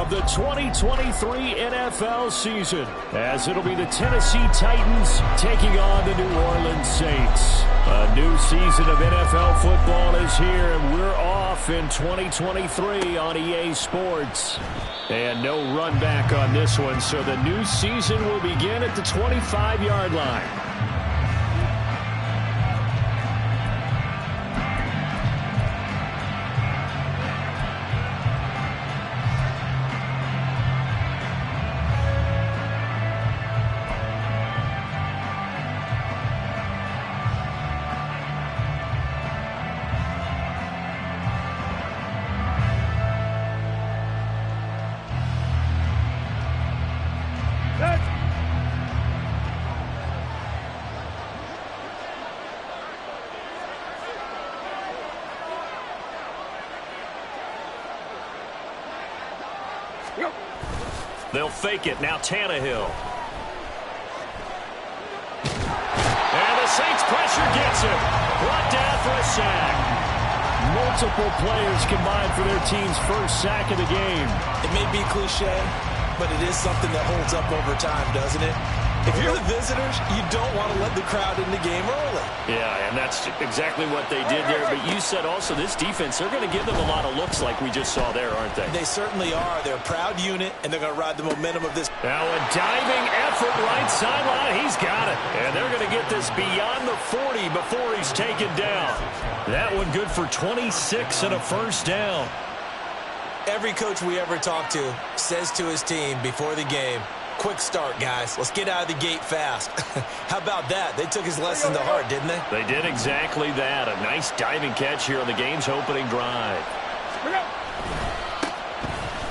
of the 2023 NFL season, as it'll be the Tennessee Titans taking on the New Orleans Saints. A new season of NFL football is here, and we're off in 2023 on EA Sports. And no run back on this one, so the new season will begin at the 25-yard line. They'll fake it. Now Tannehill. And the Saints pressure gets him. Brought down for a sack. Multiple players combined for their team's first sack of the game. It may be cliche, but it is something that holds up over time, doesn't it? If you're the visitors, you don't want to let the crowd in the game early. Yeah, and that's exactly what they did there. But you said also this defense, they're going to give them a lot of looks like we just saw there, aren't they? They certainly are. They're a proud unit, and they're going to ride the momentum of this. Now a diving effort right sideline. He's got it. And they're going to get this beyond the 40 before he's taken down. That one good for 26 and a first down. Every coach we ever talk to says to his team before the game, quick start, guys. Let's get out of the gate fast. How about that? They took his lesson to heart, didn't they? They did exactly that. A nice diving catch here on the game's opening drive.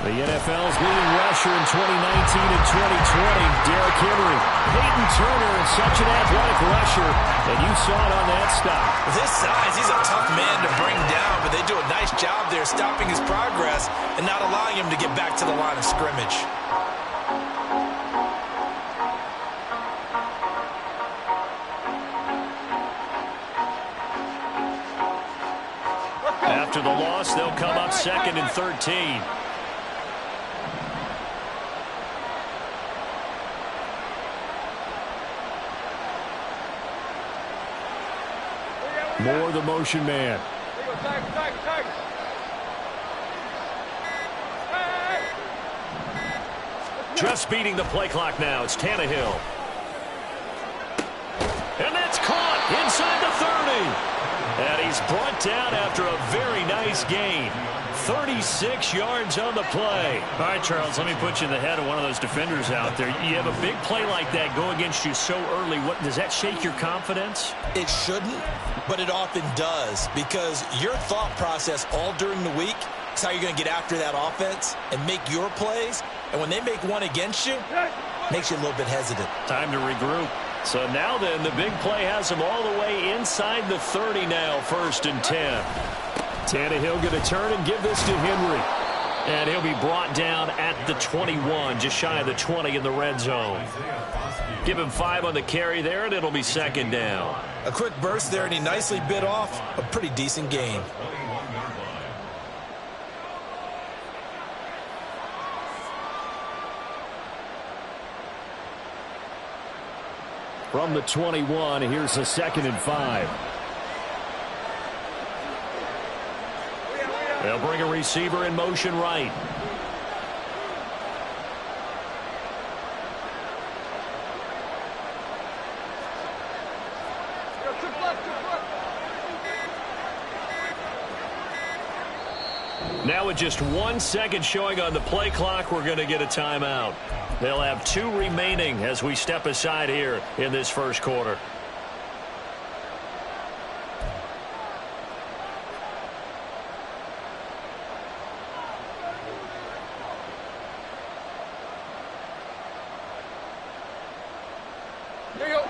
The NFL's leading rusher in 2019 and 2020, Derrick Henry. Peyton Turner is such an athletic rusher, and you saw it on that stop. With his size, he's a tough man to bring down, but they do a nice job there stopping his progress and not allowing him to get back to the line of scrimmage. After the loss, they'll come up 2nd and 13. Moore, the motion man. Just beating the play clock now. It's Tannehill. And that's caught inside the 30. And he's brought down after a very nice gain. 36 yards on the play. All right, Charles, let me put you in the head of one of those defenders out there. You have a big play like that go against you so early. What does that shake your confidence? It shouldn't, but it often does, because your thought process all during the week is how you're going to get after that offense and make your plays. And when they make one against you, it makes you a little bit hesitant. Time to regroup. So now then, the big play has him all the way inside the 30 now, 1st and 10. Tannehill going to turn and give this to Henry. And he'll be brought down at the 21, just shy of the 20 in the red zone. Give him 5 on the carry there, and it'll be 2nd down. A quick burst there, and he nicely bit off a pretty decent gain. From the 21, here's a 2nd and 5. They'll bring a receiver in motion right. Now with just 1 second showing on the play clock, we're going to get a timeout. They'll have 2 remaining as we step aside here in this first quarter.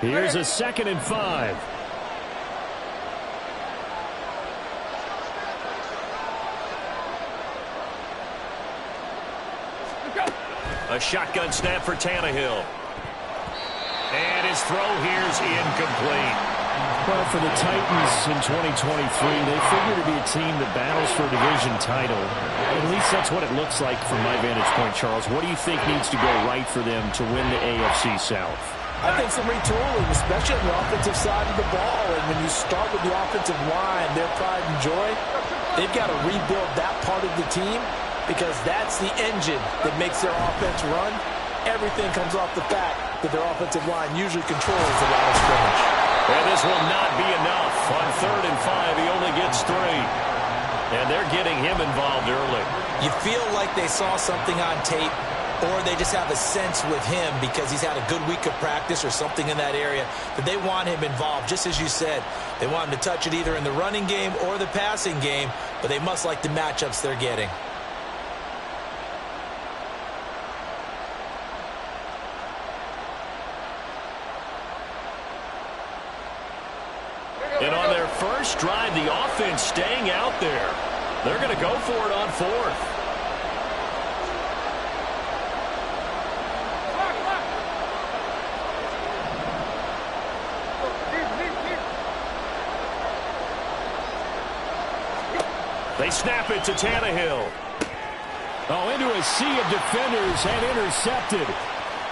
Here's a 2nd and 5. A shotgun snap for Tannehill. And his throw here's incomplete. Well, for the Titans in 2023, they figure to be a team that battles for a division title. At least that's what it looks like from my vantage point, Charles. What do you think needs to go right for them to win the AFC South? I think some retooling, especially on the offensive side of the ball. And when you start with the offensive line, their pride and joy, they've got to rebuild that part of the team because that's the engine that makes their offense run. Everything comes off the fact that their offensive line usually controls the line of scrimmage. And this will not be enough. On 3rd and 5, he only gets 3. And they're getting him involved early. You feel like they saw something on tape, or they just have a sense with him because he's had a good week of practice or something in that area that they want him involved. Just as you said, they want him to touch it either in the running game or the passing game, but they must like the matchups they're getting. And on their first drive, the offense staying out there. They're going to go for it on 4th. They snap it to Tannehill. Oh, into a sea of defenders and intercepted.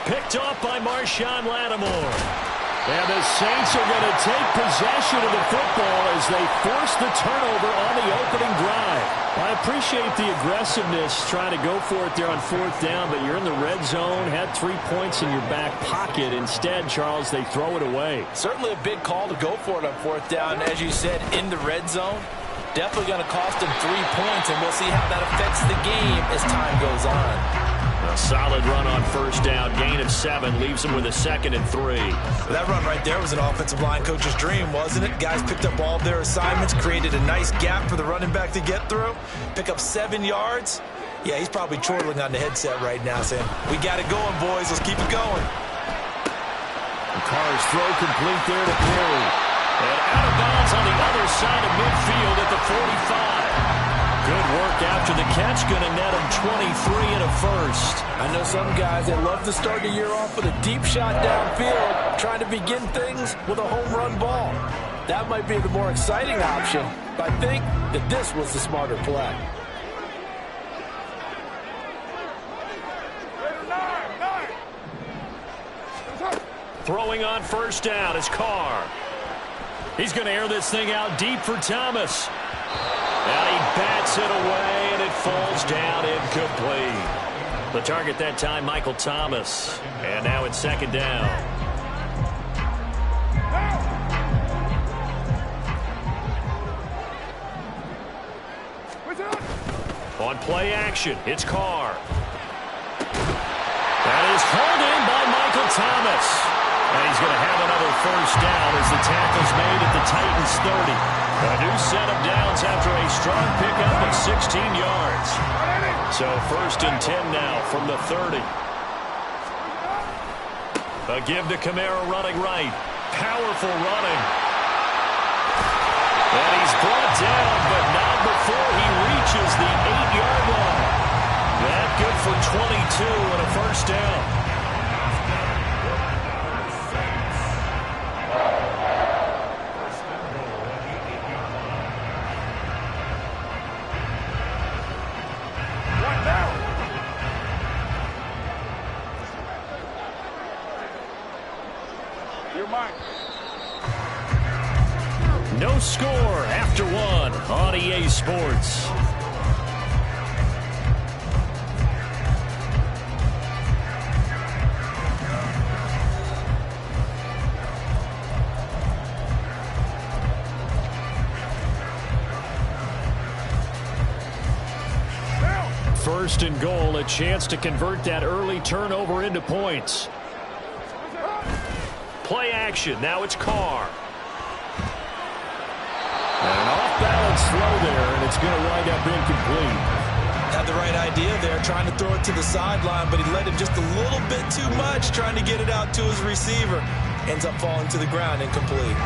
Picked off by Marshawn Lattimore. And the Saints are going to take possession of the football as they force the turnover on the opening drive. I appreciate the aggressiveness trying to go for it there on 4th down, but you're in the red zone, had 3 points in your back pocket. Instead, Charles, they throw it away. Certainly a big call to go for it on 4th down. As you said, in the red zone, definitely going to cost them 3 points, and we'll see how that affects the game as time goes on. A solid run on 1st down. Gain of 7 leaves him with a 2nd and 3. That run right there was an offensive line coach's dream, wasn't it? Guys picked up all of their assignments, created a nice gap for the running back to get through, pick up 7 yards. Yeah, he's probably chortling on the headset right now saying, we got it going, boys. Let's keep it going. Carr's throw complete there to Perry. And out of bounds on the other side of midfield at the 45. Good work after the catch, going to net him 23 and a first. I know some guys that love to start the year off with a deep shot downfield, trying to begin things with a home run ball. That might be the more exciting option, but I think that this was the smarter play. Throwing on 1st down is Carr. He's going to air this thing out deep for Thomas. And he bats it away, and it falls down incomplete. The target that time, Michael Thomas. And now it's 2nd down. On play action, it's Carr. That is hauled in by Michael Thomas. And he's going to have another 1st down as the tackle's made at the Titans' 30. A new set of downs after a strong pickup of 16 yards. So 1st and 10 now from the 30. A give to Kamara running right. Powerful running. And he's brought down, but not before he reaches the 8-yard line. That good for 22 and a 1st down. No score after 1 on EA Sports. First and goal, a chance to convert that early turnover into points. Play action, now it's Carr. And an off-balance throw there, and it's going to wind up incomplete. Had the right idea there, trying to throw it to the sideline, but he led him just a little bit too much, trying to get it out to his receiver. Ends up falling to the ground, incomplete.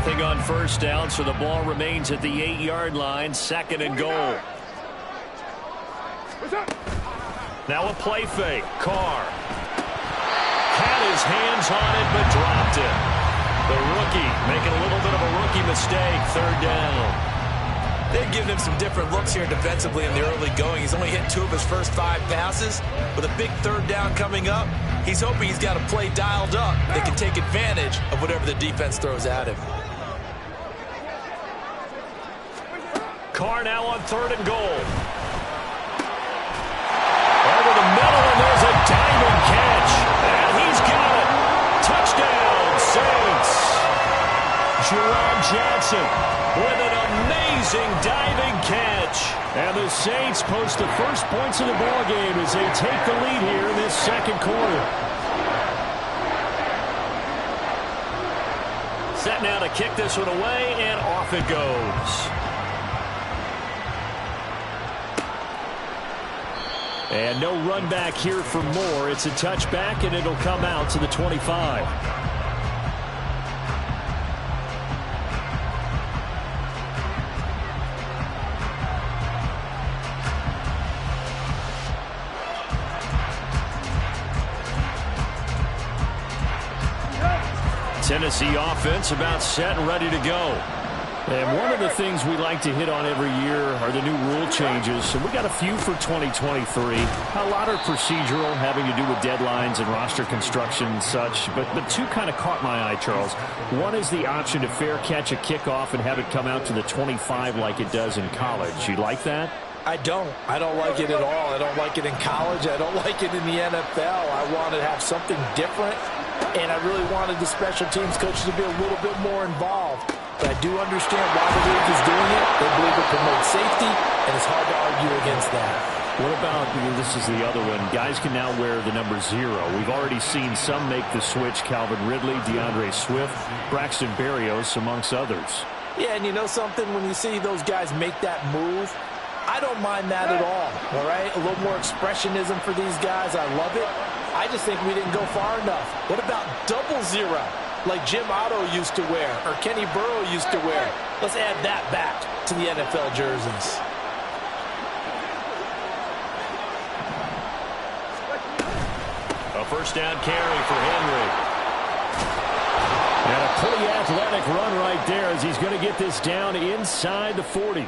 Nothing on first down, so the ball remains at the 8-yard line. 2nd and goal. Now a play fake. Carr had his hands on it, but dropped it. The rookie making a little bit of a rookie mistake. 3rd down. They've given him some different looks here defensively in the early going. He's only hit 2 of his first 5 passes. With a big 3rd down coming up, he's hoping he's got a play dialed up that can take advantage of whatever the defense throws at him. Carr now on 3rd and goal. Over the middle, and there's a diving catch. And he's got it. Touchdown, Saints. Jerron Johnson with an amazing diving catch. And the Saints post the first points of the ball game as they take the lead here in this 2nd quarter. Set now to kick this one away, and off it goes. And no run back here for Moore. It's a touchback, and it'll come out to the 25. Tennessee offense about set and ready to go. And one of the things we like to hit on every year are the new rule changes. So we got a few for 2023. A lot are procedural, having to do with deadlines and roster construction and such. But 2 kind of caught my eye, Charles. One is the option to fair catch a kickoff and have it come out to the 25 like it does in college. You like that? I don't like it at all. I don't like it in college. I don't like it in the NFL. I want to have something different. And I really wanted the special teams coaches to be a little bit more involved. But I do understand why the league is doing it. They believe it promotes safety, and it's hard to argue against that. What about, this is the other one, guys can now wear the number 0. We've already seen some make the switch. Calvin Ridley, DeAndre Swift, Braxton Berrios, amongst others. Yeah, and you know something? When you see those guys make that move, I don't mind that at all right? A little more expressionism for these guys. I love it. I just think we didn't go far enough. What about 00, like Jim Otto used to wear or Kenny Burrow used to wear? Let's add that back to the NFL jerseys. A first down carry for Henry. And a pretty athletic run right there as he's going to get this down inside the 40.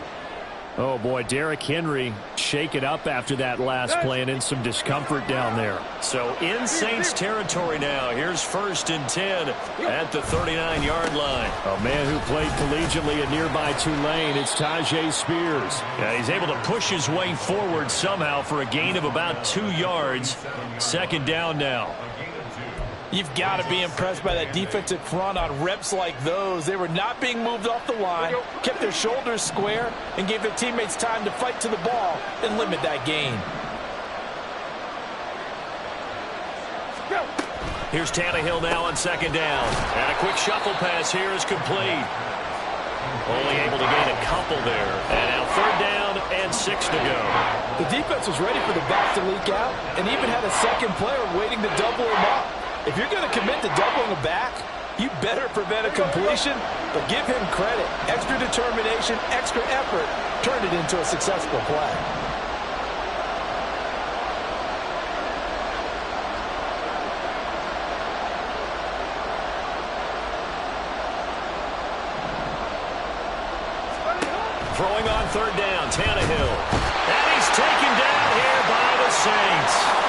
Oh, boy, Derrick Henry shaken up after that last play and in some discomfort down there. So in Saints territory now. Here's 1st and 10 at the 39-yard line. A man who played collegiately at nearby Tulane, it's Tyjae Spears. Yeah, he's able to push his way forward somehow for a gain of about 2 yards. 2nd down now. You've got to be impressed by that defensive front on reps like those. They were not being moved off the line, kept their shoulders square, and gave their teammates time to fight to the ball and limit that gain. Here's Tannehill now on 2nd down. And a quick shuffle pass here is complete. Only able to gain a couple there. And now 3rd down and 6 to go. The defense was ready for the back to leak out and even had a second player waiting to double him up. If you're going to commit to doubling a back, you better prevent a completion, but give him credit. Extra determination, extra effort turned it into a successful play. Throwing on 3rd down, Tannehill. And he's taken down here by the Saints.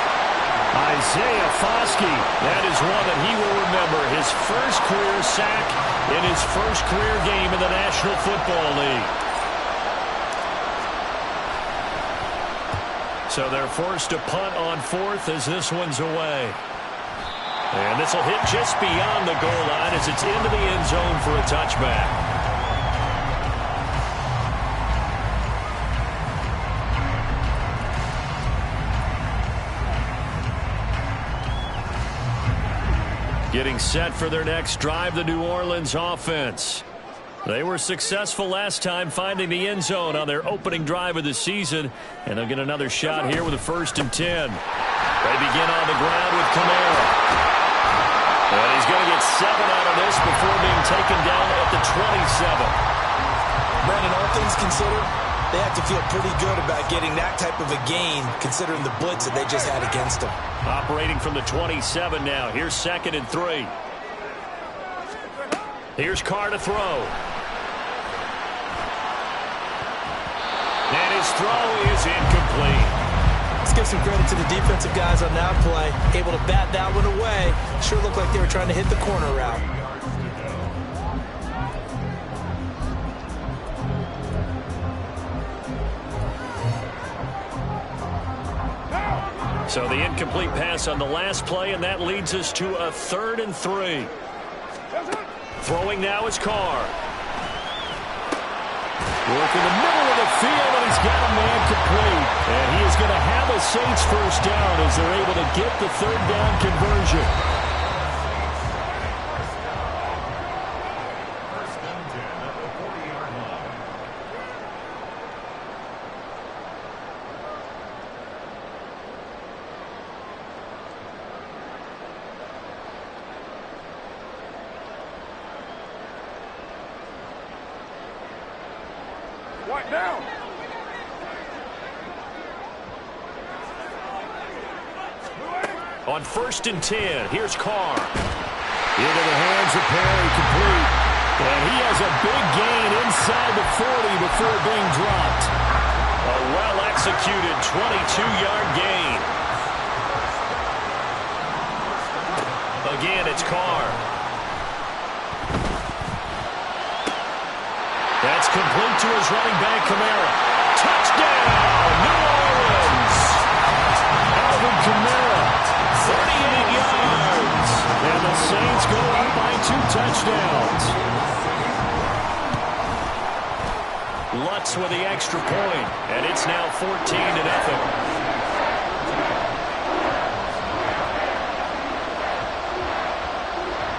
Isaiah Foskey, that is one that he will remember. His first career sack in his first career game in the National Football League. So they're forced to punt on 4th as this one's away. And this will hit just beyond the goal line as it's into the end zone for a touchback. Getting set for their next drive, the New Orleans offense. They were successful last time finding the end zone on their opening drive of the season, and they'll get another shot here with a 1st and 10. They begin on the ground with Kamara. And he's going to get 7 out of this before being taken down at the 27. Brandon, all things considered, they have to feel pretty good about getting that type of a gain, considering the blitz that they just had against them. Operating from the 27 now. Here's 2nd and 3. Here's Carr to throw. And his throw is incomplete. Let's give some credit to the defensive guys on that play. Able to bat that one away. Sure looked like they were trying to hit the corner route. So the incomplete pass on the last play, and that leads us to a 3rd and 3. Throwing now is Carr. Work in the middle of the field, and he's got a man complete. And he is going to have a Saints first down as they're able to get the 3rd down conversion. Down. On 1st and 10, here's Carr. Into the hands of Perry, complete. And he has a big gain inside the 40 before being dropped. A well-executed 22-yard gain. Again, it's Carr. That's complete to his running back, Kamara. Touchdown, New Orleans. Alvin Kamara, 38 yards. And the Saints go up by 2 touchdowns. Lutz with the extra point, and it's now 14-0.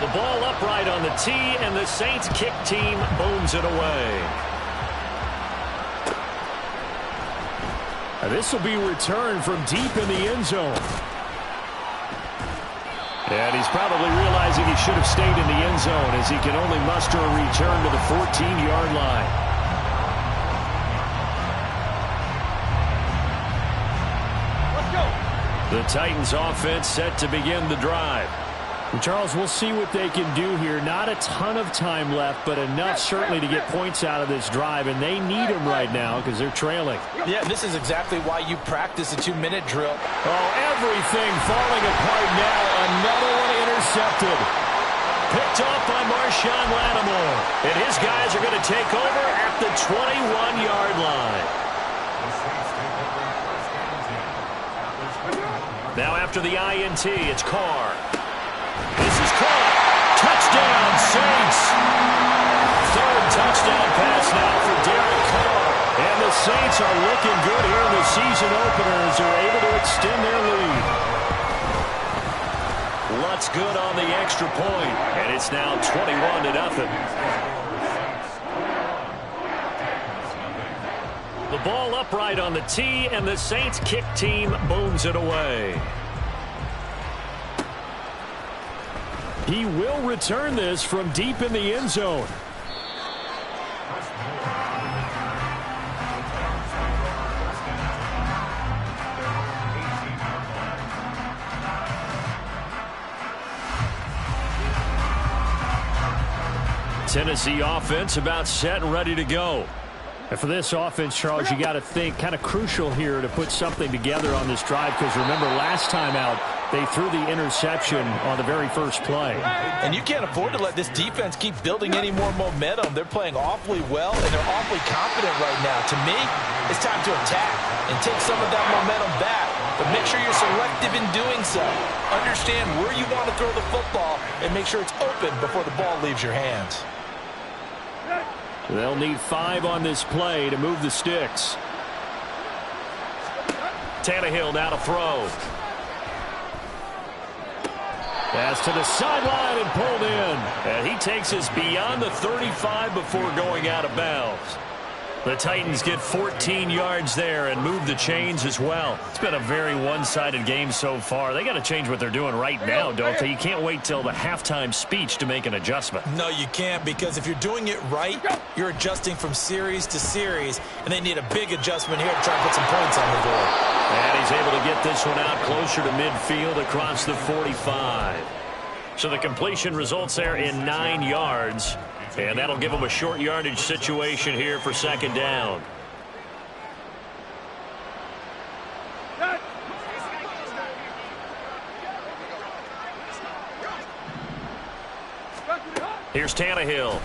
The ball upright on the tee, and the Saints kick team booms it away. This will be returned from deep in the end zone. And he's probably realizing he should have stayed in the end zone as he can only muster a return to the 14-yard line. Let's go. The Titans offense set to begin the drive. Charles, we'll see what they can do here. Not a ton of time left, but enough certainly to get points out of this drive, and they need them right now because they're trailing. Yeah, this is exactly why you practice a 2-minute drill. Oh, everything falling apart now. Another one intercepted. Picked off by Marshawn Lattimore. And his guys are going to take over at the 21-yard line. Now after the INT, it's Carr. This is caught. Touchdown, Saints. 3rd touchdown pass now for Derek Carr. And the Saints are looking good here in the season opener as they're able to extend their lead. Lutz good on the extra point, and it's now 21-0. The ball upright on the tee, and the Saints kick team booms it away. He will return this from deep in the end zone. Tennessee offense about set and ready to go. And for this offense, Charles, you got to think kind of crucial here to put something together on this drive because remember last time out they threw the interception on the very first play. And you can't afford to let this defense keep building any more momentum. They're playing awfully well, and they're awfully confident right now. To me, it's time to attack and take some of that momentum back. But make sure you're selective in doing so. Understand where you want to throw the football and make sure it's open before the ball leaves your hands. They'll need 5 on this play to move the sticks. Tannehill now to throw. Pass to the sideline and pulled in. And he takes us beyond the 35 before going out of bounds. The Titans get 14 yards there and move the chains as well. It's been a very one-sided game so far. They got to change what they're doing right now, don't they? You can't wait till the halftime speech to make an adjustment. No, you can't, because if you're doing it right, you're adjusting from series to series, and they need a big adjustment here to try to put some points on the board. And he's able to get this one out closer to midfield across the 45. So the completion results there in 9 yards. And that'll give them a short yardage situation here for second down. Here's Tannehill.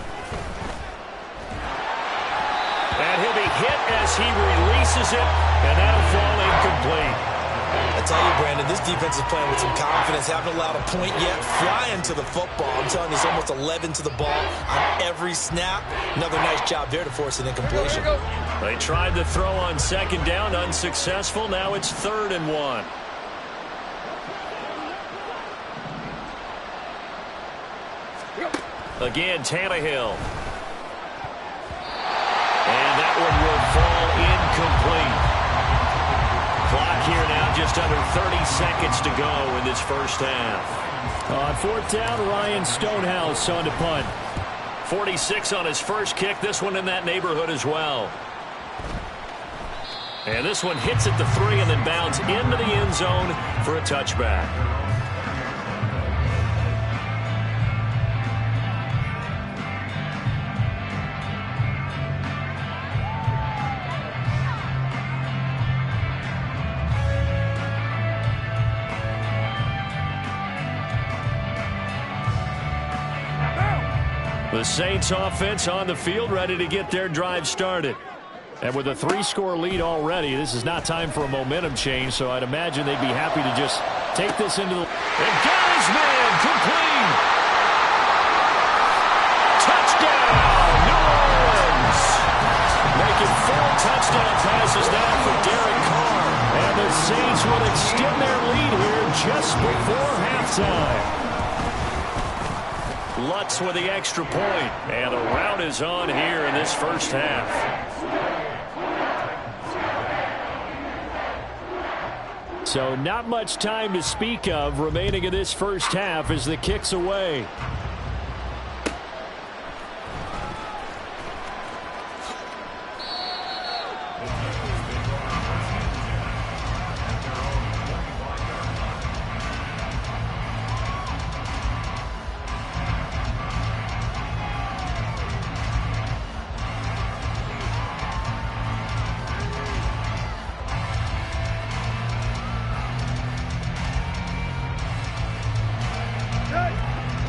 And he'll be hit as he releases it, and that'll fall incomplete. I tell you, Brandon, this defense is playing with some confidence. Haven't allowed a point yet. Flying to the football. I'm telling you, it's almost 11 to the ball on every snap. Another nice job there to force an incompletion. They tried to throw on second down, unsuccessful. Now it's 3rd and 1. Again, Tannehill. And that one will fall incomplete. Clock here now, just under 30 seconds to go in this first half. On 4th down, Ryan Stonehouse on to punt. 46 on his first kick. This one in that neighborhood as well. And this one hits at the 3 and then bounds into the end zone for a touchback. The Saints offense on the field, ready to get their drive started. And with a 3-score lead already, this is not time for a momentum change, so I'd imagine they'd be happy to just take this into the... And got his man, complete! Touchdown, New Orleans! Making 4 touchdown passes now for Derek Carr. And the Saints will extend their lead here just before halftime. Lutz with the extra point, and the rout is on here in this first half. So not much time to speak of remaining in this first half as the kick's away.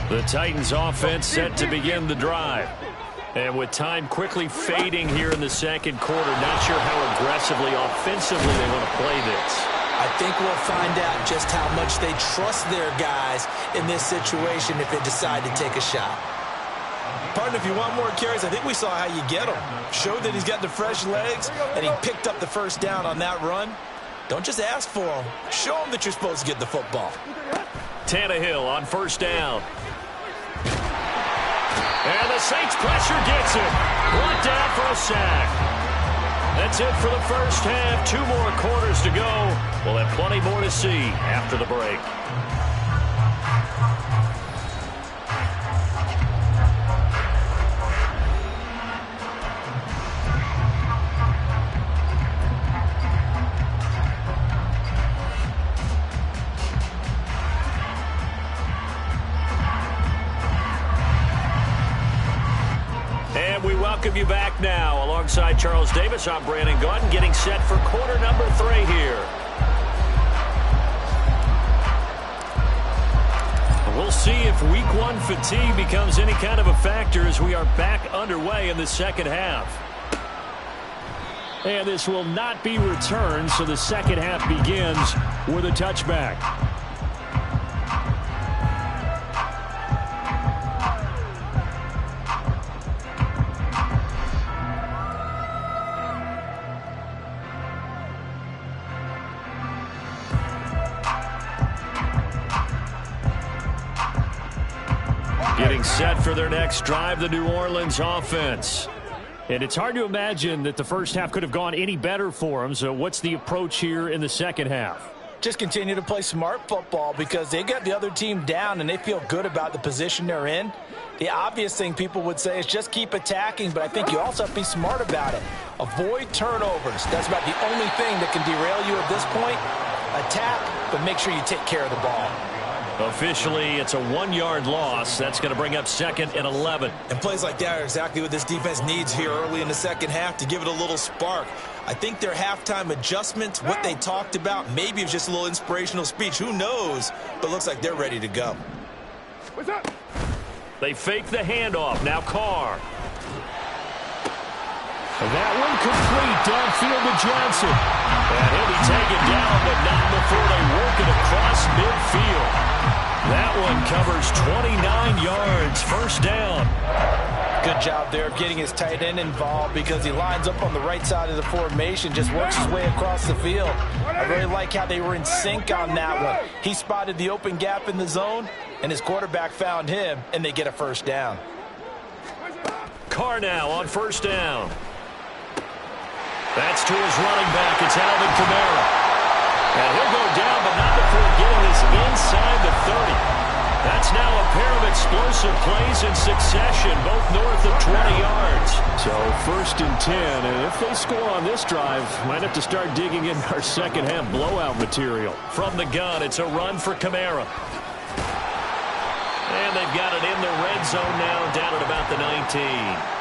The Titans offense set to begin the drive. And with time quickly fading here in the second quarter, not sure how aggressively, offensively they want to play this. I think we'll find out just how much they trust their guys in this situation if they decide to take a shot. Partner, if you want more carries, I think we saw how you get them. Showed that he's got the fresh legs, and he picked up the first down on that run. Don't just ask for them. Show them that you're supposed to get the football. Tannehill on first down. And the Saints pressure gets it. Brought down for a sack. That's it for the first half. 2 more quarters to go. We'll have plenty more to see after the break. We welcome you back now. Alongside Charles Davis, I'm Brandon Gaudin, getting set for quarter number 3 here. We'll see if week 1 fatigue becomes any kind of a factor as we are back underway in the second half. And this will not be returned, so the second half begins with a touchback. Getting set for their next drive, the New Orleans offense. And it's hard to imagine that the first half could have gone any better for them. So what's the approach here in the second half? Just continue to play smart football because they got the other team down and they feel good about the position they're in. The obvious thing people would say is just keep attacking, but I think you also have to be smart about it. Avoid turnovers. That's about the only thing that can derail you at this point. Attack, but make sure you take care of the ball. Officially, it's a 1-yard loss. That's going to bring up 2nd and 11. And plays like that are exactly what this defense needs here early in the second half to give it a little spark. I think their halftime adjustments, what they talked about, maybe it was just a little inspirational speech. Who knows? But looks like they're ready to go. What's up? They fake the handoff. Now Carr. And that one complete downfield to Johnson. And he'll be taken down, but not before they work it across midfield. That one covers 29 yards. First down. Good job there of getting his tight end involved because he lines up on the right side of the formation, just works his way across the field. I really like how they were in sync on that one. He spotted the open gap in the zone, and his quarterback found him, and they get a first down. Carr now on first down. That's to his running back. It's Alvin Kamara. And he'll go down, but not before getting this inside the 30. That's now a pair of explosive plays in succession, both north of 20 yards. So 1st and 10, and if they score on this drive, might have to start digging in our second half blowout material. From the gun, it's a run for Kamara. And they've got it in the red zone now, down at about the 19.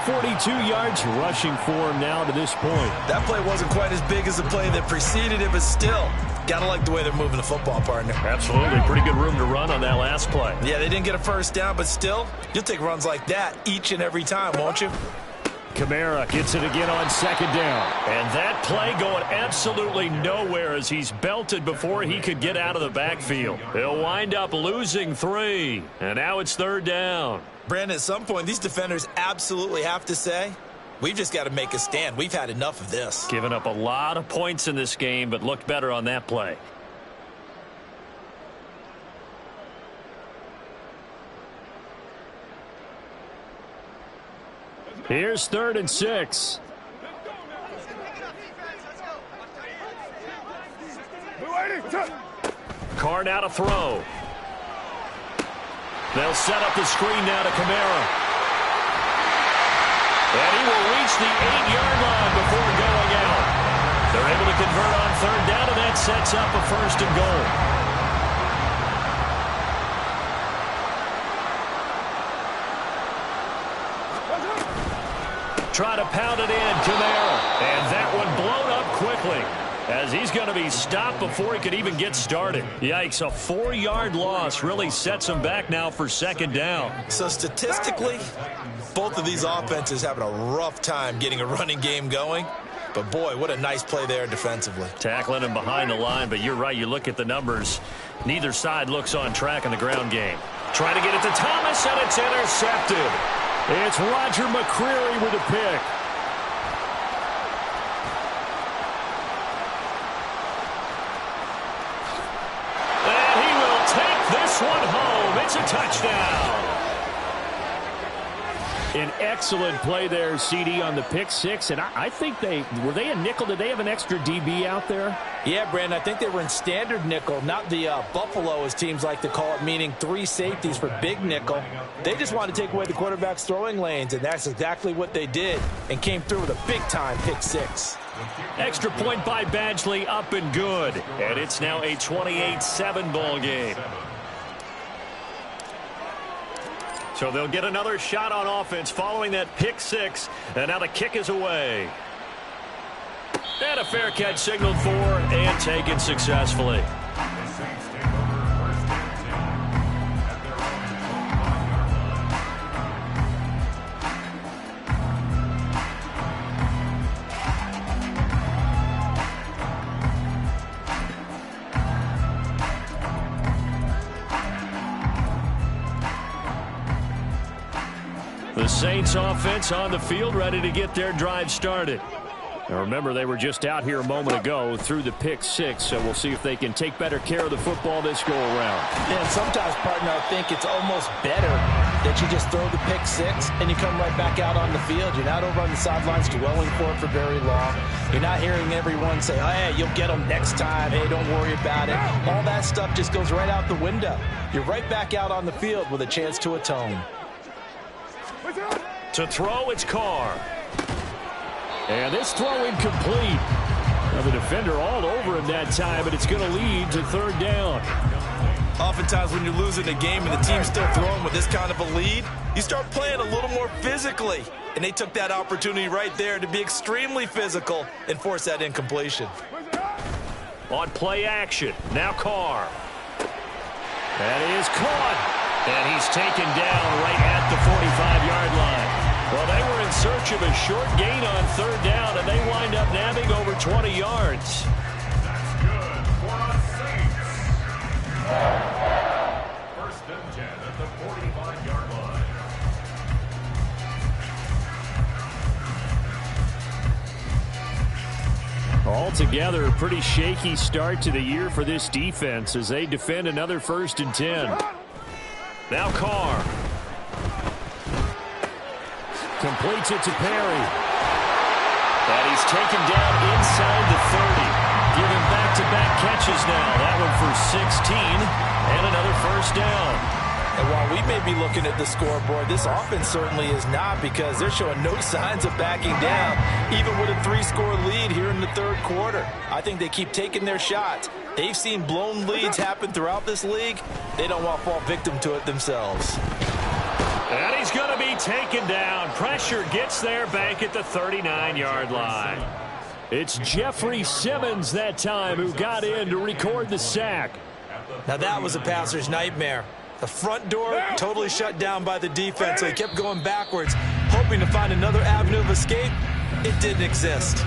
42 yards rushing for him now to this point. That play wasn't quite as big as the play that preceded it, but still, gotta like the way they're moving the football, partner. Absolutely. Pretty good room to run on that last play. Yeah, they didn't get a first down, but still, you'll take runs like that each and every time, won't you? Kamara gets it again on 2nd down. And that play going absolutely nowhere as he's belted before he could get out of the backfield. They'll wind up losing 3. And now it's 3rd down. Brandon, at some point, these defenders absolutely have to say, we've just got to make a stand. We've had enough of this. Given up a lot of points in this game, but looked better on that play. Here's 3rd and 6. Carr now to throw. They'll set up the screen now to Kamara. And he will reach the 8-yard line before going out. They're able to convert on 3rd down, and that sets up a 1st and goal. Try to pound it in, Kamara. And that one blown up quickly as he's going to be stopped before he could even get started. Yikes, a 4-yard loss really sets him back now for 2nd down. So statistically, both of these offenses having a rough time getting a running game going. But, boy, what a nice play there defensively. Tackling him behind the line, but you're right. You look at the numbers. Neither side looks on track in the ground game. Trying to get it to Thomas, and it's intercepted. It's Roger McCreary with a pick. And he will take this one home. It's a touchdown. An excellent play there, CD, on the pick 6. And I think were they a nickel? Did they have an extra DB out there? Yeah, Brandon, I think they were in standard nickel, not the Buffalo, as teams like to call it, meaning 3 safeties for big nickel. They just wanted to take away the quarterback's throwing lanes, and that's exactly what they did, and came through with a big-time pick 6. Extra point by Badgley, up and good. And it's now a 28-7 ball game. So they'll get another shot on offense following that pick 6. And now the kick is away. And a fair catch signaled for and taken successfully. The Saints offense on the field, ready to get their drive started. Now remember, they were just out here a moment ago through the pick six, so we'll see if they can take better care of the football this go-around. Yeah, and sometimes, partner, I think it's almost better that you just throw the pick six and you come right back out on the field. You're not over on the sidelines dwelling for it for very long. You're not hearing everyone say, oh, hey, you'll get them next time. Hey, don't worry about it. All that stuff just goes right out the window. You're right back out on the field with a chance to atone. To throw, it's Carr. And this throw incomplete. Now the defender all over him that time, but it's going to lead to third down. Oftentimes when you're losing a game and the team's still throwing with this kind of a lead, you start playing a little more physically. And they took that opportunity right there to be extremely physical and force that incompletion. On play action, now Carr. That is caught. And he's taken down right at the 45-yard line. Well, they were in search of a short gain on third down, and they wind up nabbing over 20 yards. That's good for a Saints. First and 10 at the 45-yard line. Altogether, a pretty shaky start to the year for this defense as they defend another first and 10. Now Carr. Completes it to Perry. And he's taken down inside the 30. Giving back-to-back catches now. That one for 16 and another first down. And while we may be looking at the scoreboard, this offense certainly is not, because they're showing no signs of backing down, even with a 3-score lead here in the third quarter. I think they keep taking their shots. They've seen blown leads happen throughout this league. They don't want to fall victim to it themselves. And he's going to be taken down. Pressure gets there back at the 39-yard line. It's Jeffrey Simmons that time who got in to record the sack. Now that was a passer's nightmare. The front door totally shut down by the defense, so he kept going backwards, hoping to find another avenue of escape. It didn't exist.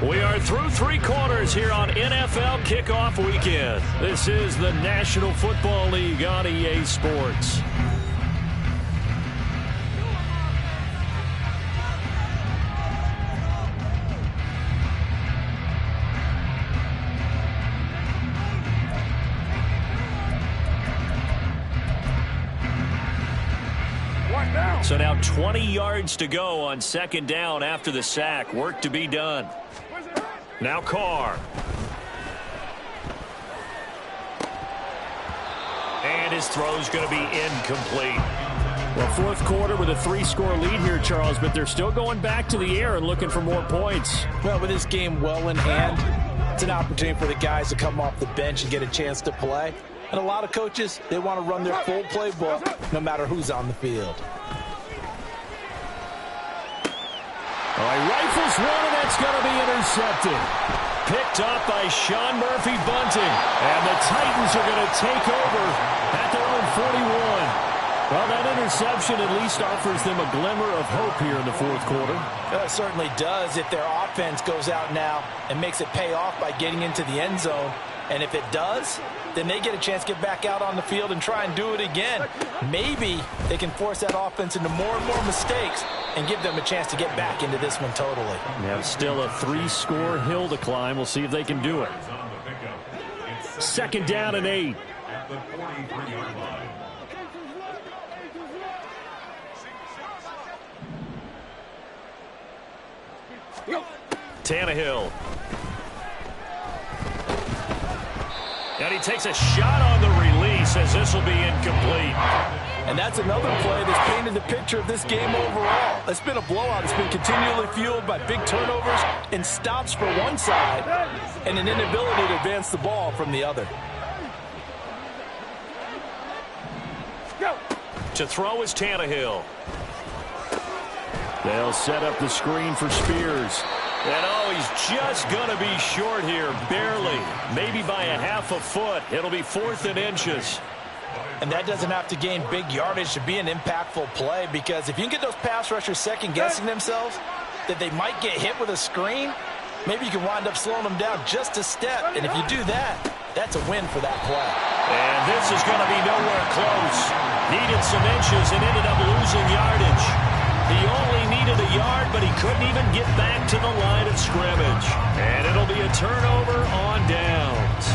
We are through 3 quarters here on NFL Kickoff Weekend. This is the National Football League on EA Sports. So now 20 yards to go on second down after the sack. Work to be done. Now Carr. And his throw's going to be incomplete. Well, fourth quarter with a 3-score lead here, Charles, but they're still going back to the air and looking for more points. Well, with this game well in hand, it's an opportunity for the guys to come off the bench and get a chance to play. And a lot of coaches, they want to run their full playbook no matter who's on the field. All right, rifles one, and that's going to be intercepted. Picked up by Sean Murphy-Bunting. And the Titans are going to take over at their own 41. Well, that interception at least offers them a glimmer of hope here in the fourth quarter. It certainly does if their offense goes out now and makes it pay off by getting into the end zone. And if it does, then they get a chance to get back out on the field and try and do it again. Maybe they can force that offense into more and more mistakes and give them a chance to get back into this one totally. Yeah, still a 3-score hill to climb. We'll see if they can do it. Second down and 8. At the 43-yard line. Tannehill. And he takes a shot on the release as this will be incomplete. And that's another play that's painted the picture of this game overall. It's been a blowout. It's been continually fueled by big turnovers and stops for one side and an inability to advance the ball from the other. To throw is Tannehill. They'll set up the screen for Spears. And oh, he's just going to be short here, barely. Maybe by a half a foot. It'll be 4th and inches. And that doesn't have to gain big yardage to be an impactful play, because if you can get those pass rushers second-guessing themselves that they might get hit with a screen, maybe you can wind up slowing them down just a step. And if you do that, that's a win for that play. And this is going to be nowhere close. Needed some inches and ended up losing yardage. He only needed a yard, but he couldn't even get back to the line of scrimmage. And it'll be a turnover on downs.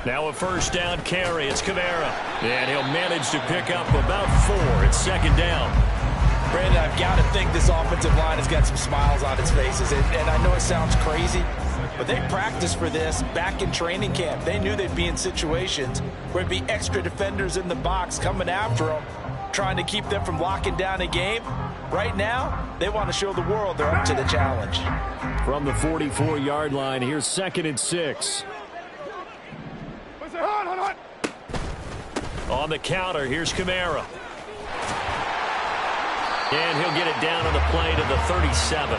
Now a first down carry. It's Kamara. And he'll manage to pick up about 4. It's second down. Brandon, I've got to think this offensive line has got some smiles on its faces. And I know it sounds crazy, but they practiced for this back in training camp. They knew they'd be in situations where there'd be extra defenders in the box coming after them, trying to keep them from locking down a game. Right now, they want to show the world they're up to the challenge. From the 44-yard line, here's 2nd and 6. On the counter, here's Kamara. And he'll get it down on the play to the 37.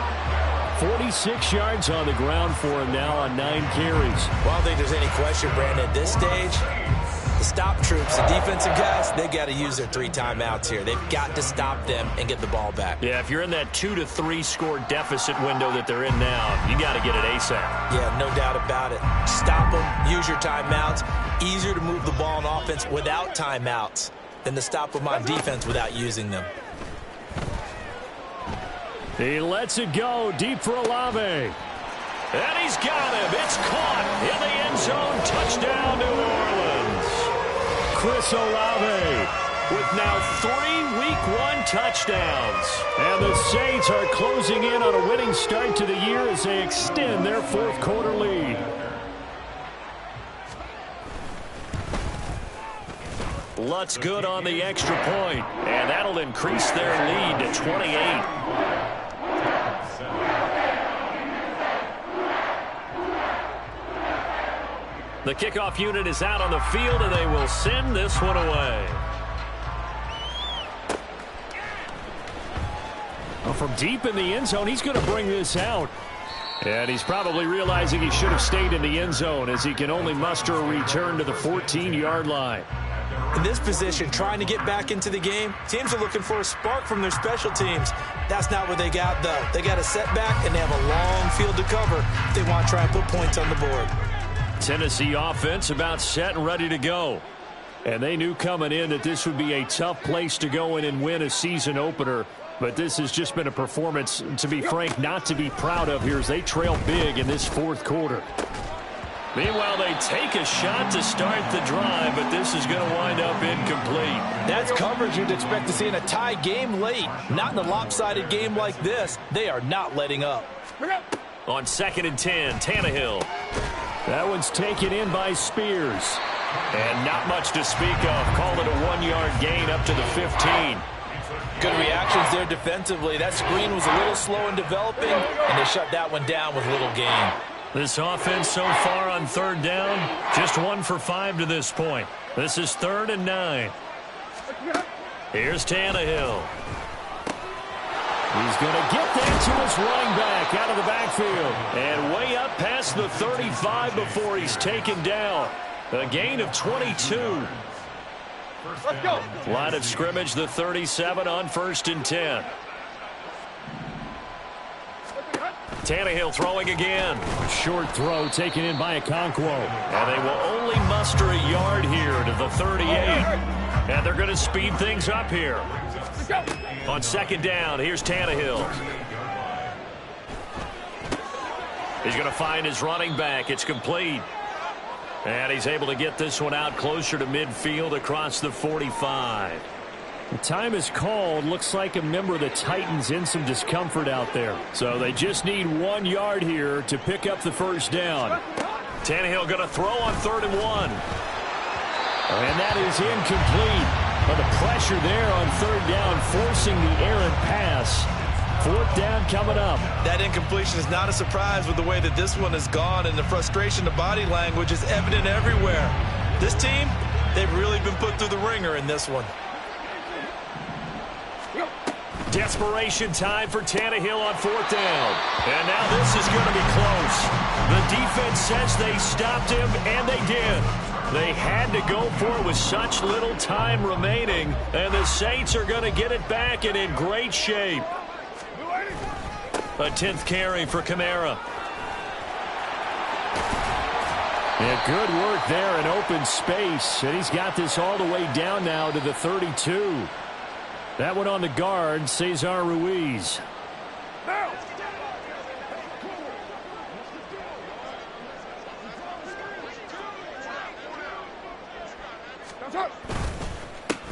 46 yards on the ground for him now on 9 carries. Well, I don't think there's any question, Brandon, at this stage, the stop troops, the defensive guys, they got to use their 3 timeouts here. They've got to stop them and get the ball back. Yeah, if you're in that 2 to 3 score deficit window that they're in now, you got to get it ASAP. Yeah, no doubt about it. Stop them, use your timeouts. Easier to move the ball on offense without timeouts than to stop them on defense without using them. He lets it go deep for Olave. And he's got him. It's caught in the end zone. Touchdown, New Orleans. Chris Olave with now 3 Week 1 touchdowns. And the Saints are closing in on a winning start to the year as they extend their 4th quarter lead. Lutz good on the extra point, and that'll increase their lead to 28. The kickoff unit is out on the field, and they will send this one away. Well, from deep in the end zone, he's going to bring this out. And he's probably realizing he should have stayed in the end zone as he can only muster a return to the 14-yard line. In this position, trying to get back into the game, teams are looking for a spark from their special teams. That's not what they got, though. They got a setback, and they have a long field to cover if they want to try and put points on the board. Tennessee offense about set and ready to go. And they knew coming in that this would be a tough place to go in and win a season opener. But this has just been a performance, to be frank, not to be proud of here as they trail big in this 4th quarter. Meanwhile, they take a shot to start the drive, but this is going to wind up incomplete. That's coverage you'd expect to see in a tie game late. Not in a lopsided game like this. They are not letting up. On 2nd and 10, Tannehill. That one's taken in by Spears. And not much to speak of. Call it a 1-yard gain up to the 15. Good reactions there defensively. That screen was a little slow in developing, and they shut that one down with little gain. This offense so far on 3rd down, just 1 for 5 to this point. This is 3rd and 9. Here's Tannehill. He's going to get that to his running back out of the backfield. And way up past the 35 before he's taken down. A gain of 22. Let's go. Line of scrimmage, the 37 on 1st and 10. Tannehill throwing again. Short throw taken in by Okonkwo. And they will only muster a yard here to the 38. And they're going to speed things up here. On 2nd down, here's Tannehill. He's going to find his running back. It's complete. And he's able to get this one out closer to midfield across the 45. The time is called. Looks like a member of the Titans in some discomfort out there. So they just need 1 yard here to pick up the first down. Tannehill going to throw on 3rd and 1. And that is incomplete. But the pressure there on 3rd down, forcing the errant pass. 4th down coming up. That incompletion is not a surprise with the way that this one has gone, and the frustration, the body language is evident everywhere. This team, they've really been put through the ringer in this one. Desperation time for Tannehill on 4th down. And now this is going to be close. The defense says they stopped him, and they did. They had to go for it with such little time remaining, and the Saints are going to get it back and in great shape. A 10th carry for Kamara. Yeah, good work there in open space, and he's got this all the way down now to the 32. That one on the guard, Cesar Ruiz.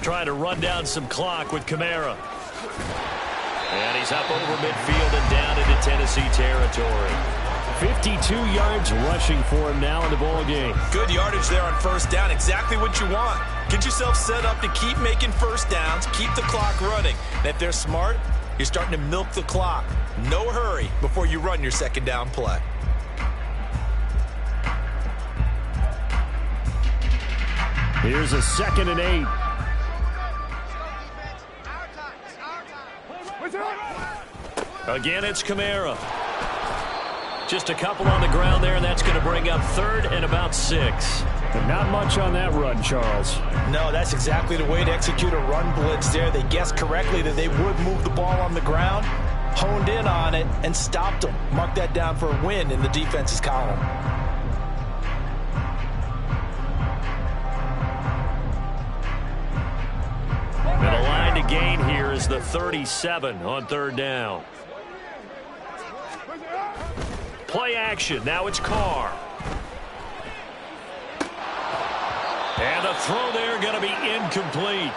Trying to run down some clock with Kamara. And he's up over midfield and down into Tennessee territory. 52 yards rushing for him now in the ball game. Good yardage there on first down. Exactly what you want. Get yourself set up to keep making first downs, keep the clock running. And if they're smart, you're starting to milk the clock. No hurry before you run your second down play. Here's a 2nd and 8. Again, it's Kamara. Just a couple on the ground there, and that's going to bring up 3rd and about 6. But not much on that run, Charles. No, that's exactly the way to execute a run blitz there. They guessed correctly that they would move the ball on the ground, honed in on it, and stopped them. Mark that down for a win in the defense's column. And the line to gain here is the 37 on 3rd down. Play action. Now it's Carr. And the throw there going to be incomplete.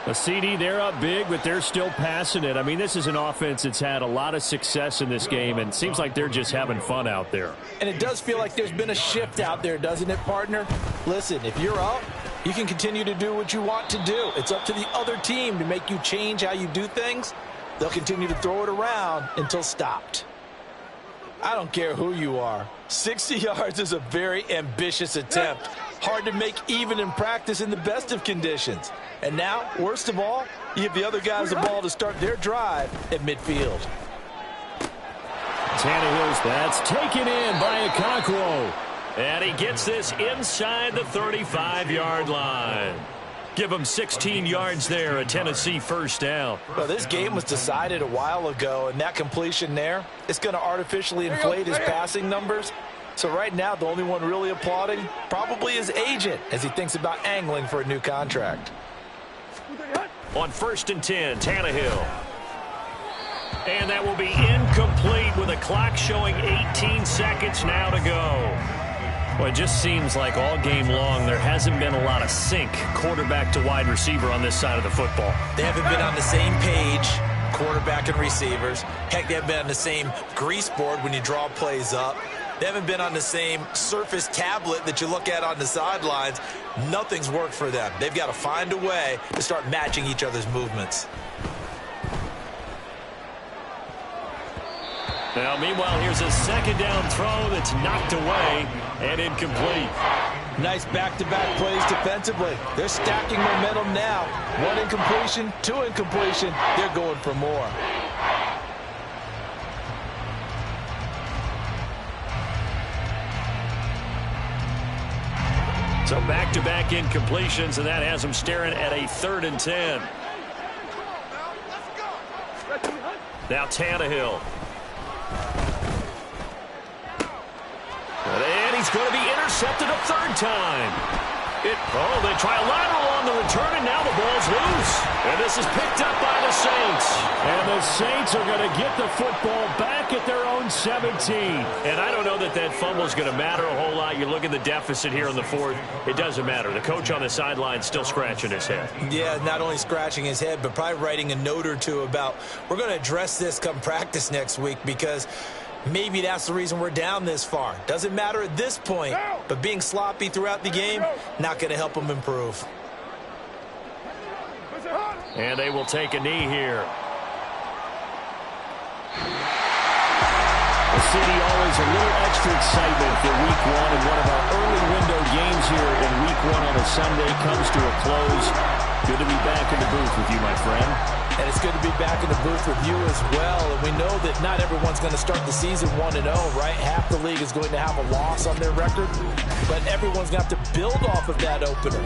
A CD, they're up big, but they're still passing it. I mean, this is an offense that's had a lot of success in this game, and it seems like they're just having fun out there. And it does feel like there's been a shift out there, doesn't it, partner? Listen, if you're up, you can continue to do what you want to do. It's up to the other team to make you change how you do things. They'll continue to throw it around until stopped. I don't care who you are. 60 yards is a very ambitious attempt. Hard to make even in practice in the best of conditions. And now, worst of all, you give the other guys the ball to start their drive at midfield. Tannehill's, that's taken in by Okonkwo. And he gets this inside the 35-yard line. Give him 16 yards there, a Tennessee first down. Well, this game was decided a while ago, and that completion there is going to artificially inflate his passing numbers. So right now, the only one really applauding probably his agent as he thinks about angling for a new contract. On 1st and 10, Tannehill. And that will be incomplete with a clock showing 18 seconds now to go. Well, it just seems like all game long there hasn't been a lot of sync quarterback to wide receiver on this side of the football. They haven't been on the same page, quarterback and receivers. Heck, they haven't been on the same grease board when you draw plays up. They haven't been on the same Surface tablet that you look at on the sidelines. Nothing's worked for them. They've got to find a way to start matching each other's movements. Now, meanwhile, here's a 2nd down throw that's knocked away and incomplete. Nice back-to-back plays defensively. They're stacking momentum now. 1 incompletion, 2 incompletion. They're going for more. So back-to-back incompletions, and that has them staring at a 3rd and 10. Now Tannehill. And he's going to be intercepted a 3rd time. They try a lateral on the return, and now the ball's loose. And this is picked up by the Saints. And the Saints are going to get the football back at their own 17. And I don't know that that fumble is going to matter a whole lot. You look at the deficit here in the 4th. It doesn't matter. The coach on the sideline still scratching his head. Yeah, not only scratching his head, but probably writing a note or two about we're going to address this come practice next week because maybe that's the reason we're down this far. Doesn't matter at this point, but being sloppy throughout the game, not going to help them improve. And they will take a knee here. The city always a little extra excitement for week 1, and one of our early window games here in week 1 on a Sunday comes to a close. Good to be back in the booth with you, my friend. And it's good to be back in the booth with you as well. And we know that not everyone's going to start the season 1-0, right? Half the league is going to have a loss on their record. But everyone's going to have to build off of that opener.